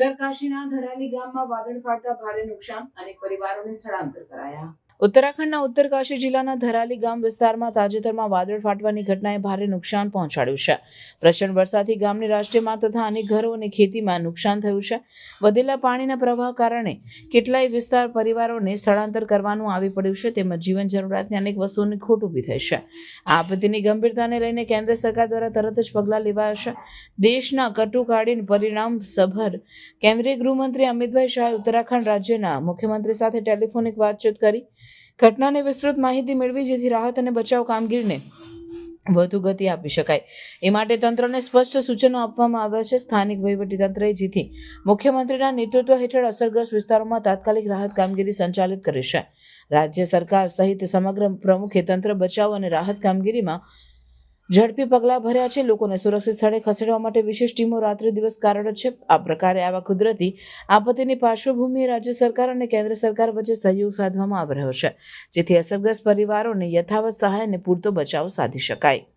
ઉત્તરકાશીના ધરાલી ગામમાં વાદળ ફાટતા ભારે નુકસાન, અનેક પરિવારોને સ્થળાંતર કરાયા. ઉત્તરાખંડના ઉત્તરકાશી જિલ્લાના ધરાલી ગામ વિસ્તારમાં તાજેતરમાં વાદળ ફાટવાની ઘટનાએ ભારે નુકસાન પહોંચાડ્યું છે. પ્રચંડ વરસાદથી ગામની રાષ્ટ્રીય માર્ગ તથા અનેક ઘરો અને ખેતીમાં નુકસાન થયું છે. વધેલા પાણીના પ્રવાહ કારણે કેટલાય વિસ્તાર પરિવારોને સ્થળાંતર કરવાનું આવી પડ્યું છે, તેમજ જીવન જરૂરિયાતની અનેક વસ્તુઓની ખોટ ઊભી થઈ છે. આ આપત્તિની ગંભીરતાને લઈને કેન્દ્ર સરકાર દ્વારા તરત જ પગલાં લેવાયા છે. દેશના કટુકાળીન પરિણામસભર કેન્દ્રીય ગૃહમંત્રી અમિતભાઈ શાહે ઉત્તરાખંડ રાજ્યના મુખ્યમંત્રી સાથે ટેલિફોનિક વાતચીત કરી ઘટનાની વિસ્તૃત માહિતી મેળવી, જેથી રાહત અને બચાવ કામગીરીને વધુ ગતિ આપી શકાય એ માટે તંત્રને સ્પષ્ટ સૂચનો આપવામાં આવ્યા છે. સ્થાનિક વહીવટીતંત્રએ જેથી મુખ્યમંત્રીના નેતૃત્વ હેઠળ અસરગ્રસ્ત વિસ્તારોમાં તાત્કાલિક રાહત કામગીરી સંચાલિત કરી છે. રાજ્ય સરકાર સહિત સમગ્ર પ્રમુખે તંત્ર બચાવ અને રાહત કામગીરીમાં ઝડપી પગલાં ભર્યા છે. લોકોને સુરક્ષિત સ્થળે ખસેડવા માટે વિશેષ ટીમો રાત્રિ દિવસ કાર્યરત છે. આ પ્રકારે આવા કુદરતી આપત્તિની પાર્શ્વભૂમિએ રાજ્ય સરકાર અને કેન્દ્ર સરકાર વચ્ચે સહયોગ સાધવામાં આવી રહ્યો છે, જેથી અસરગ્રસ્ત પરિવારોને યથાવત સહાય અને પૂરતો બચાવ સાધી શકાય.